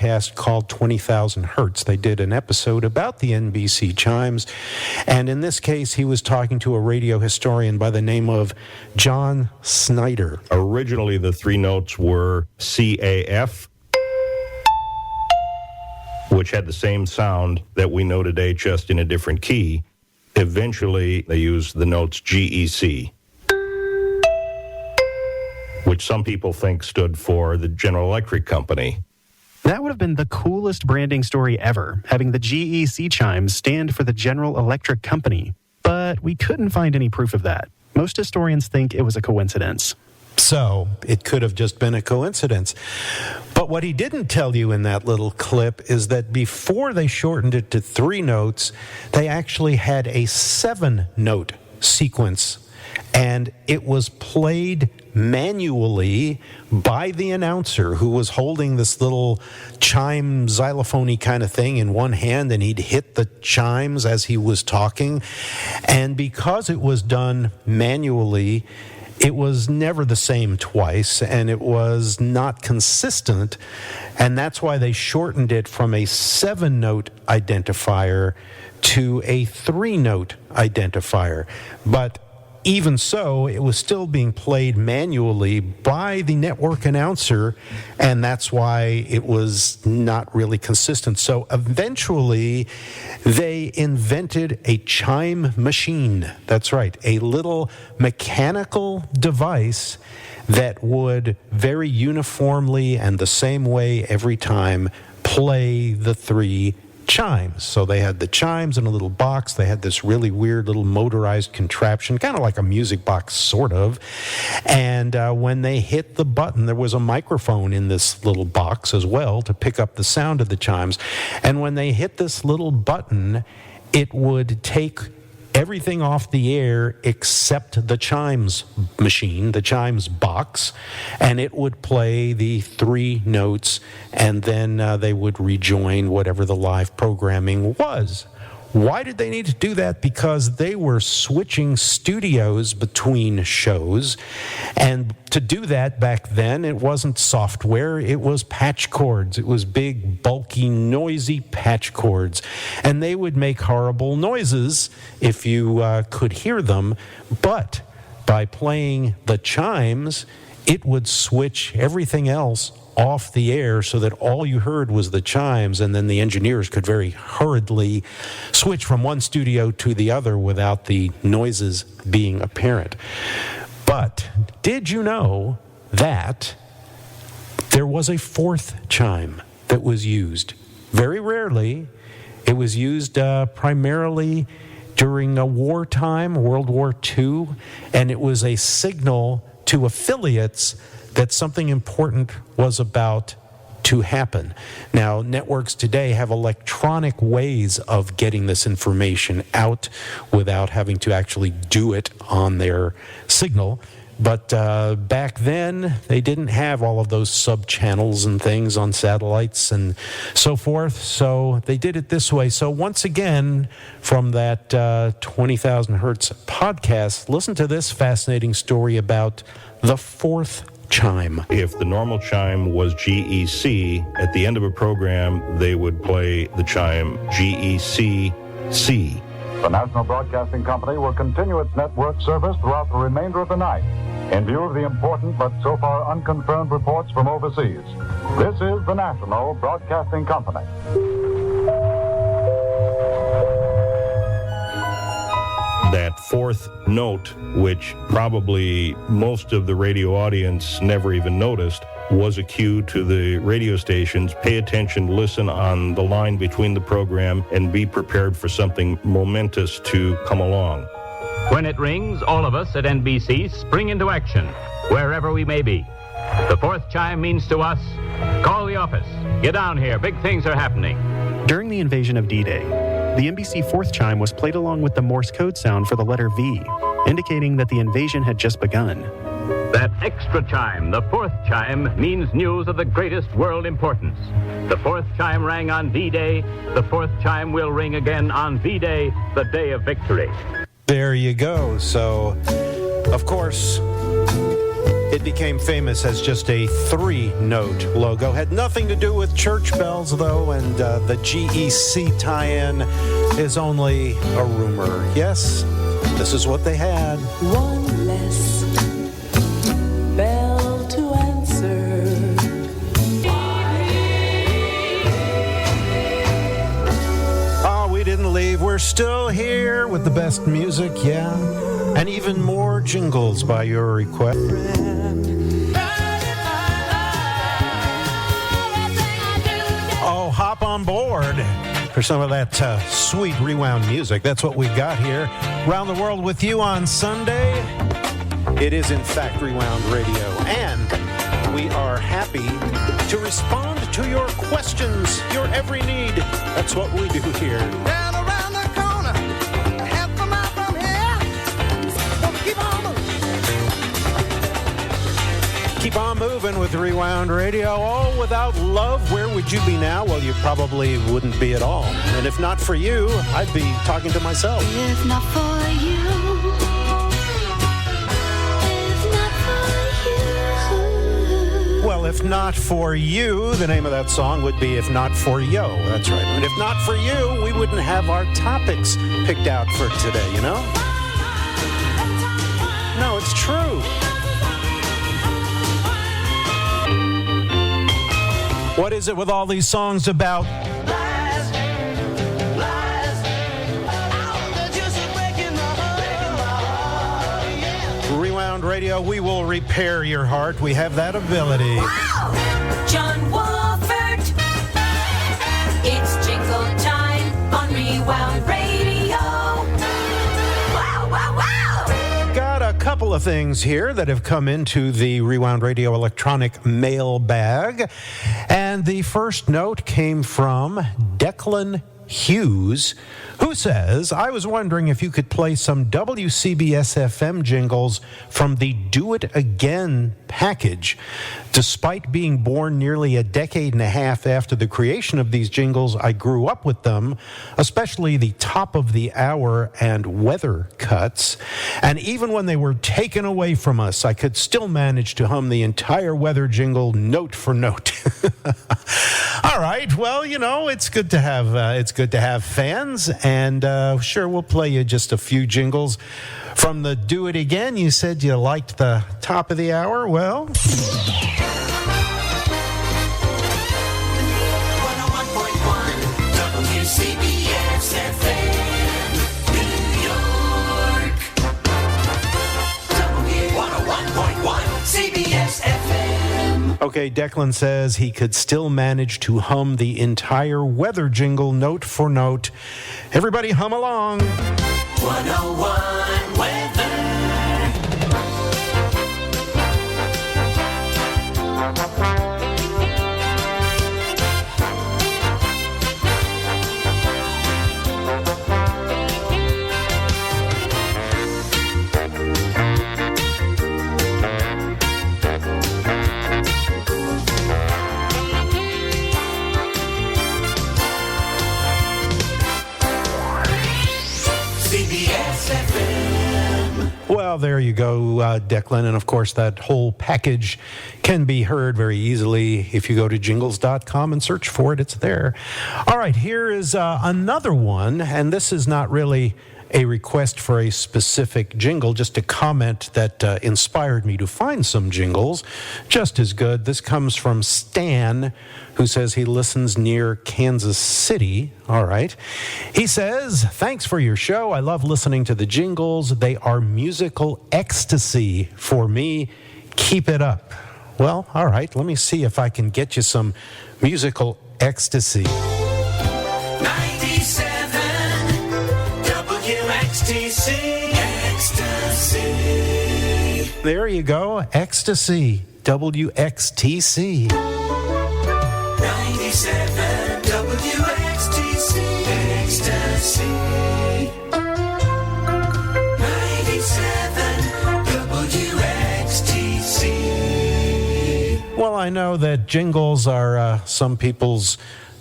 podcast called 20,000 Hertz. They did an episode about the NBC chimes, and in this case, he was talking to a radio historian by the name of John Snyder. Originally, the three notes were CAF, which had the same sound that we know today, just in a different key. Eventually, they used the notes GEC, which some people think stood for the General Electric Company. That would have been the coolest branding story ever, having the GEC chimes stand for the General Electric Company. But we couldn't find any proof of that. Most historians think it was a coincidence. So, it could have just been a coincidence. But what he didn't tell you in that little clip is that before they shortened it to 3 notes, they actually had a 7-note sequence. And it was played manually by the announcer who was holding this little chime xylophone-y kind of thing in one hand, and he'd hit the chimes as he was talking. And because it was done manually, it was never the same twice, and it was not consistent, and that's why they shortened it from a 7-note identifier to a 3-note identifier. But even so, it was still being played manually by the network announcer, and that's why it was not really consistent. So eventually, they invented a chime machine. That's right, a little mechanical device that would very uniformly and the same way every time play the 3 chimes. So they had the chimes in a little box. They had this really weird little motorized contraption, kind of like a music box, sort of. And when they hit the button, there was a microphone in this little box as well to pick up the sound of the chimes. And when they hit this little button, it would take everything off the air except the chimes machine, the chimes box, and it would play the 3 notes, and then they would rejoin whatever the live programming was. Why did they need to do that? Because they were switching studios between shows, and to do that back then, it wasn't software, it was patch cords. It was big, bulky, noisy patch cords, and they would make horrible noises if you could hear them, but by playing the chimes, it would switch everything else off the air so that all you heard was the chimes, and then the engineers could very hurriedly switch from one studio to the other without the noises being apparent. But did you know that there was a 4th chime that was used? Very rarely. It was used primarily during a wartime, World War II, and it was a signal to affiliates that something important was about to happen. Now, networks today have electronic ways of getting this information out without having to actually do it on their signal. But back then, they didn't have all of those sub-channels and things on satellites and so forth, so they did it this way. So once again, from that 20,000 Hertz podcast, listen to this fascinating story about the 4th chime. If the normal chime was GEC, at the end of a program, they would play the chime GEC-C. The National Broadcasting Company will continue its network service throughout the remainder of the night in view of the important but so far unconfirmed reports from overseas. This is the National Broadcasting Company. That 4th note, which probably most of the radio audience never even noticed, was a cue to the radio stations. Pay attention, listen on the line between the program, and be prepared for something momentous to come along. When it rings, all of us at NBC spring into action, wherever we may be. The 4th chime means to us, call the office. Get down here, big things are happening. During the invasion of D-Day, the NBC 4th chime was played along with the Morse code sound for the letter V, indicating that the invasion had just begun. That extra chime, the 4th chime, means news of the greatest world importance. The 4th chime rang on D-Day. The 4th chime will ring again on V-Day, the day of victory. There you go. So, of course, It became famous as just a 3-note logo. Had nothing to do with church bells, though, and the GEC tie-in is only a rumor. Yes, this is what they had. One less bell to answer. Oh, we didn't leave. We're still here with the best music, yeah. And even more jingles by your request. Oh, hop on board for some of that sweet Rewound music. That's what we got here. Around the World with you on Sunday. It is, in fact, Rewound Radio. And we are happy to respond to your questions, your every need. That's what we do here. Down around the corner, half a mile from here. So keep on moving. Keep on moving with Rewound Radio. Oh, without love, where would you be now? Well, you probably wouldn't be at all. And if not for you, I'd be talking to myself. If not for you, if not for you. Well, if not for you, the name of that song would be If Not For Yo. That's right. And if not for you, we wouldn't have our topics picked out for today, you know? No, it's true. What is it with all these songs about? Lies, lies. They're just breaking my heart. Yeah. Rewound Radio, we will repair your heart. We have that ability. John Wolfert. It's jingle time on Rewound Radio. Wow, wow, wow. Got a couple of things here that have come into the Rewound Radio electronic mailbag. And the first note came from Declan Hughes, who says, I was wondering if you could play some WCBS FM jingles from the Do It Again package. Despite being born nearly a decade and a half after the creation of these jingles, I grew up with them, especially the top of the hour and weather cuts. And even when they were taken away from us, I could still manage to hum the entire weather jingle note for note. All right, well, you know, it's good to have fans, and sure, we'll play you just a few jingles from the Do It Again. You said you liked the top of the hour. Well, 101.1 WCBS FM, New York. 101.1 CBS FM. okay, Declan says he could still manage to hum the entire weather jingle note for note. Everybody hum along. 101 weather. CBS FM. Well, there you go, Declan. And of course, that whole package can be heard very easily if you go to jingles.com and search for it. It's there. All right, here is another one. And this is not really a request for a specific jingle, just a comment that inspired me to find some jingles just as good. This comes from Stan, who says he listens near Kansas City. All right. He says, thanks for your show. I love listening to the jingles. They are musical ecstasy for me. Keep it up. Well, all right. Let me see if I can get you some musical ecstasy. 97 WXTC. Ecstasy. There you go. Ecstasy. WXTC. 97 WXTC. Ecstasy. 97 WXTC. Well, I know that jingles are some people's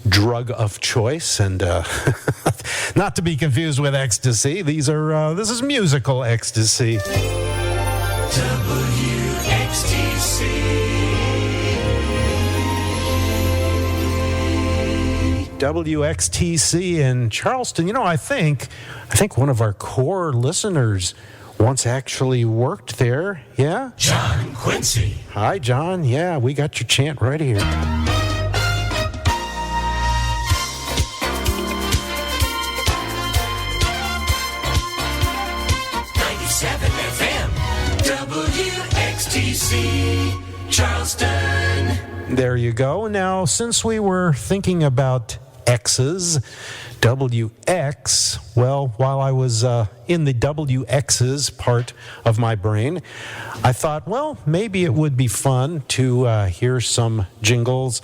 drug of choice, and not to be confused with ecstasy. This is musical ecstasy. WXTC in Charleston. You know, I think one of our core listeners once actually worked there. Yeah? John Quincy. Hi, John. Yeah, we got your chant right here. 97 FM, WXTC, Charleston. There you go. Now, since we were thinking about X's, WX, well, while I was in the WX's part of my brain, I thought, well, maybe it would be fun to hear some jingles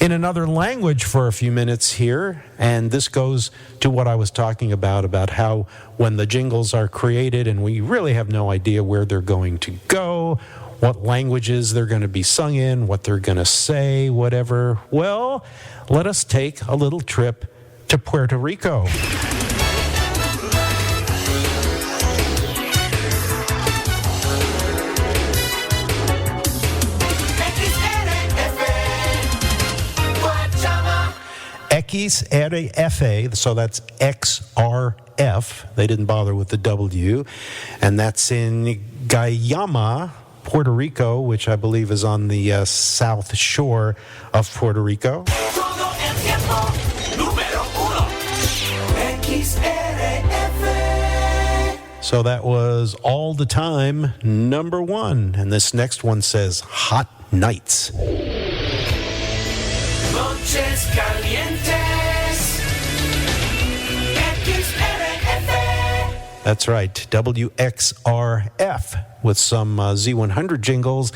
in another language for a few minutes here. And this goes to what I was talking about how when the jingles are created and we really have no idea where they're going to go, what languages they're going to be sung in, what they're going to say, whatever. Well, let us take a little trip to Puerto Rico. XRF, so that's XRF. They didn't bother with the W. And that's in Guayama, Puerto Rico, which I believe is on the south shore of Puerto Rico. Todo el tiempo, número uno. XRF. So that was all the time, number one. And this next one says Hot Nights. Noches calientes. XRF. That's right, WXRF with some Z100 jingles,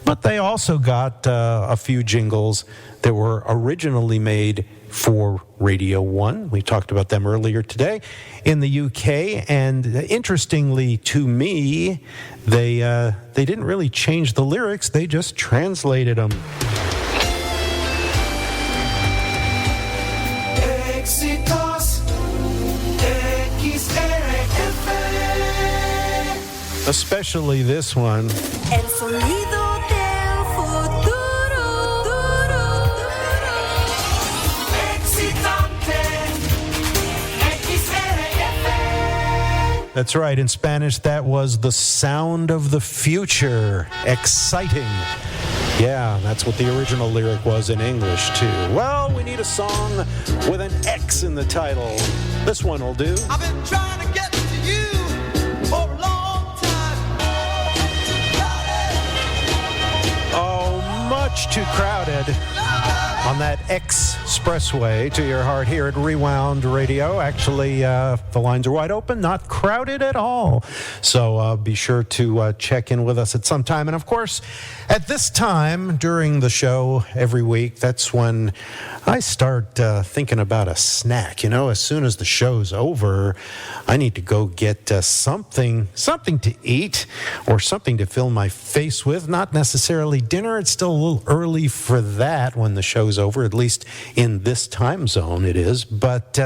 but they also got a few jingles that were originally made for Radio 1. We talked about them earlier today in the UK, and interestingly to me, they didn't really change the lyrics, they just translated them. Éxitos. XRF. Especially this one. El sonido del futuro. Excitante. XRF. That's right. In Spanish, that was the sound of the future. Exciting. Yeah, that's what the original lyric was in English, too. Well, we need a song with an X in the title. This one will do. I've been trying to get to you for a long time. Oh, much too crowded on that expressway to your heart here at Rewound Radio. Actually, the lines are wide open, not crowded at all. So be sure to check in with us at some time. And of course, at this time during the show every week, that's when I start thinking about a snack. You know, as soon as the show's over, I need to go get something to eat or something to fill my face with. Not necessarily dinner. It's still a little early for that when the show's over, at least in this time zone it is. But,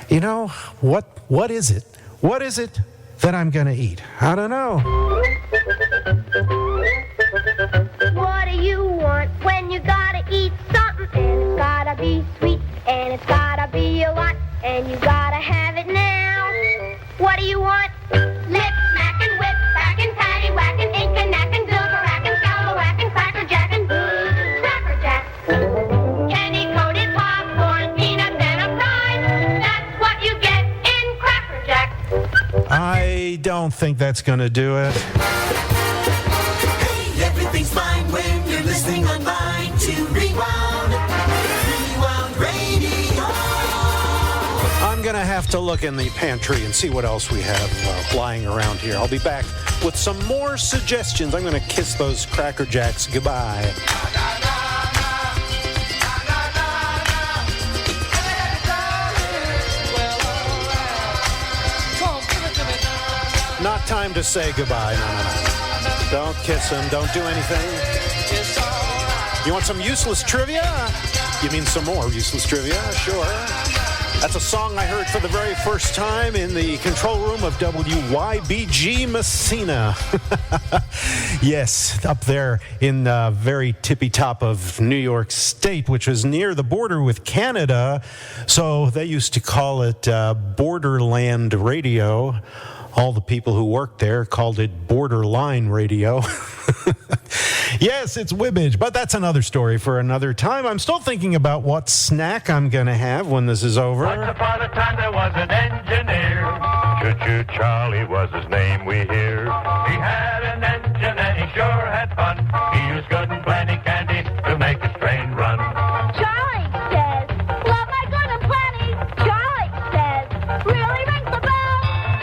you know, what is it? What is it that I'm going to eat? I don't know. What do you want when you gotta eat something? And it's gotta be sweet, and it's gotta be a lot, and you gotta have it now. What do you want? Lip smacking, whip cracking, patty whacking, ink and knacking, silver racking, scalpel whacking, cracker jacking, cracker jack. Candy coated popcorn, peanuts and a fry. That's what you get in Cracker Jack. I don't think that's going to do it. Hey, everything's fine when you're listening online to Rewound. Rewound Radio. I'm going to have to look in the pantry and see what else we have lying around here. I'll be back with some more suggestions. I'm going to kiss those Cracker Jacks goodbye. Not time to say goodbye. No. Don't kiss him. Don't do anything. You want some useless trivia? You mean some more useless trivia? Sure. That's a song I heard for the very first time in the control room of WYBG Messina. Yes, up there in the very tippy top of New York State, which was near the border with Canada. So they used to call it Borderland Radio. All the people who worked there called it Borderline Radio. Yes, it's Wibbage, but that's another story for another time. I'm still thinking about what snack I'm going to have when this is over. Once upon a time there was an engineer. Choo-choo Charlie was his name, we hear. He had an engine and he sure had fun. He used good and plenty candy to make his train run. Charlie says, love my good and plenty. Charlie says, really rings the bell.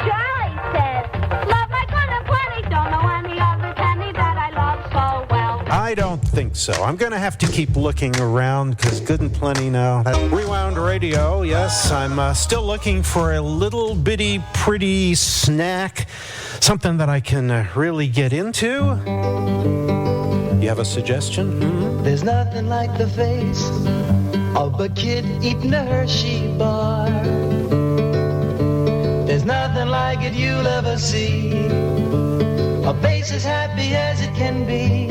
Charlie says, love my good and plenty. Don't know any other candy that I love so well. I don't think so. I'm going to have to keep looking around because good and plenty now. That Rewound Radio, yes, I'm still looking for a little bitty pretty snack, something that I can really get into. You have a suggestion? There's nothing like the face of a kid eating a Hershey bar. There's nothing like it you'll ever see. A face as happy as it can be.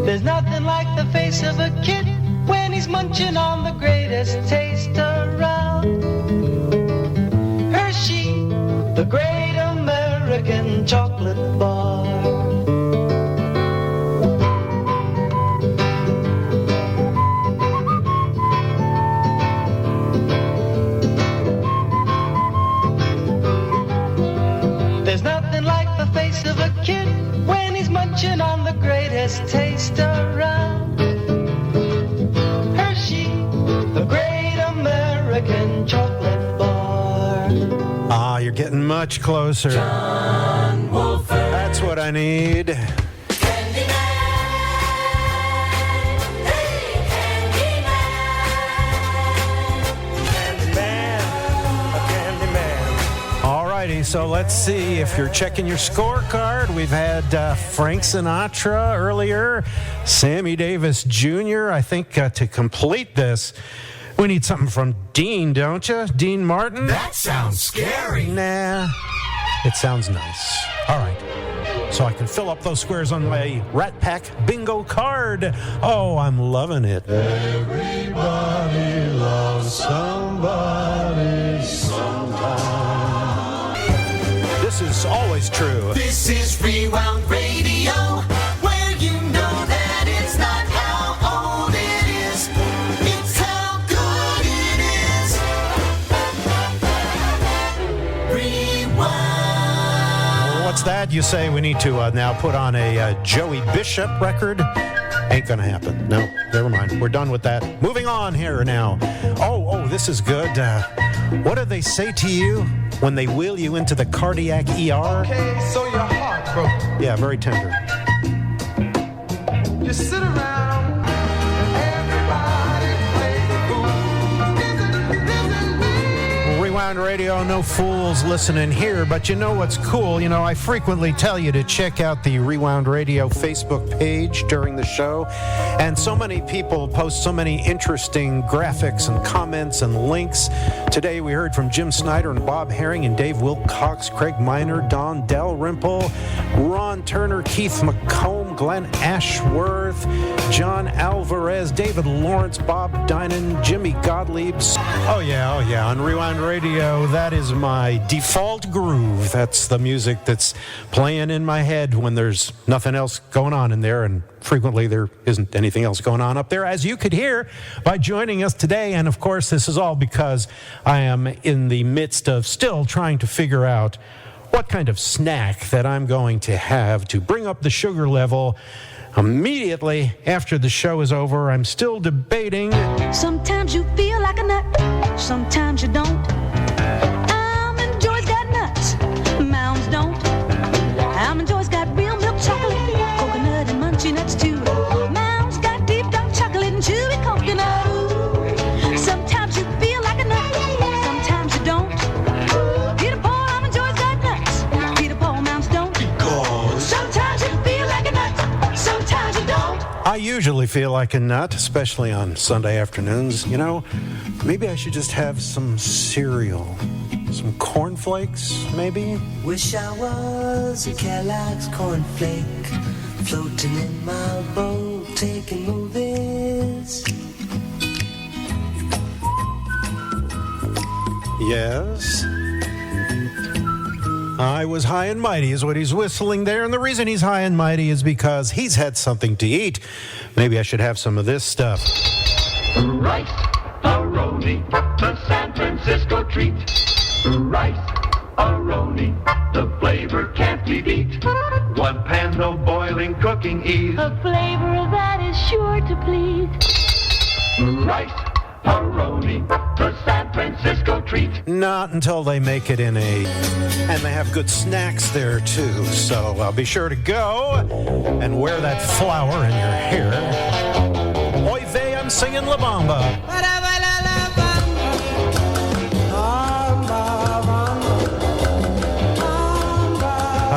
There's nothing like the face of a kid when he's munching on the greatest taste around. Hershey, the great American chocolate bar. There's nothing like the face of a kid when he's munching on the greatest taste around. Hershey, the great American chocolate bar. Ah, you're getting much closer. John Wolfert. That's what I need. Candyman. Hey, Candyman. Alrighty, so let's see if you're checking your scorecard. We've had Frank Sinatra earlier, Sammy Davis Jr. I think to complete this, we need something from Dean, don't you? Dean Martin? That sounds scary. Nah, it sounds nice. All right. So I can fill up those squares on my Rat Pack bingo card. Oh, I'm loving it. Everybody loves somebody sometime. This is always true. This is Rewound Radio, where you know that it's not how old it is, it's how good it is. Rewound. What's that? You say we need to now put on a Joey Bishop record? Ain't gonna happen. No, never mind. We're done with that. Moving on here now. Oh, this is good. What do they say to you when they wheel you into the cardiac ER? Okay, so your heart broke. Yeah, very tender. You sit around and everybody plays the fool. Rewound Radio, no fools listening here, but you know what's cool? You know, I frequently tell you to check out the Rewound Radio Facebook page during the show, and so many people post so many interesting graphics and comments and links. Today we heard from Jim Snyder and Bob Herring and Dave Wilcox, Craig Miner, Don Dalrymple, Ron Turner, Keith McComb, Glenn Ashworth, John Alvarez, David Lawrence, Bob Dinan, Jimmy Gottlieb. Oh yeah, on Rewind Radio, that is my default groove. That's the music that's playing in my head when there's nothing else going on in there, and frequently there isn't anything else going on up there, as you could hear by joining us today. And of course, this is all because I am in the midst of still trying to figure out what kind of snack that I'm going to have to bring up the sugar level immediately after the show is over. I'm still debating. Sometimes you feel like a nut, sometimes you don't. Almond Joy's got nuts, Mounds don't. Almond Joy's got real milk chocolate, coconut and munchy nuts too. Mounds got deep dark chocolate and chewy coconut. Ooh. Sometimes you feel like a nut, sometimes you don't. Peter Paul, Almond Joy's got nuts, Peter Paul, Mounds don't. Because sometimes you feel like a nut, sometimes you don't. I usually feel like a nut, especially on Sunday afternoons. You know, maybe I should just have some cereal. Some cornflakes, maybe? Wish I was a Kellogg's cornflake, floating in my boat, taking movies. Yes. I was high and mighty is what he's whistling there, and the reason he's high and mighty is because he's had something to eat. Maybe I should have some of this stuff. Rice-A-Roni, the San Francisco treat. Rice-A-Roni, the flavor can't be beat. One pan, no boiling, cooking ease. A flavor that is sure to please. Rice-A-Roni, the San Francisco treat. Not until they make it in and they have good snacks there too. So I'll be sure to go and wear that flower in your hair. Oy vey, I'm singing La Bamba.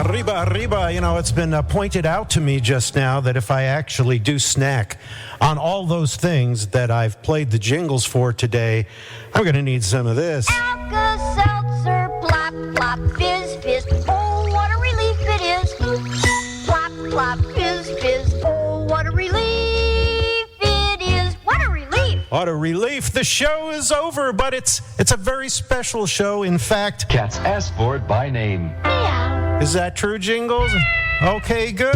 Arriba, arriba. You know, it's been pointed out to me just now that if I actually do snack on all those things that I've played the jingles for today, I'm going to need some of this. Alka-Seltzer, plop, plop, fizz, fizz. Oh, what a relief it is. Plop, plop, fizz, fizz. Oh, what a relief it is. What a relief. What a relief. The show is over, but it's a very special show. In fact, Cats asked for it by name. Meow. is that true, Jingles? Okay, good.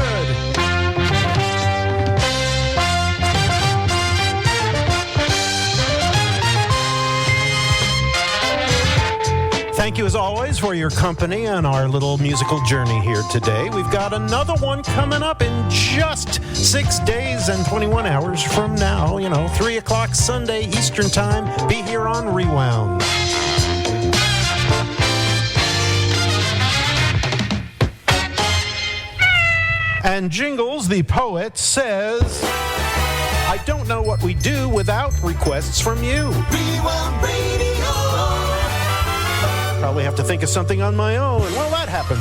Thank you, as always, for your company on our little musical journey here today. We've got another one coming up in just 6 days and 21 hours from now. 3 o'clock Sunday Eastern Time. Be here on Rewound. And Jingles, the poet, says, I don't know what we do without requests from you. Rewound Radio. Probably have to think of something on my own. Well, that happens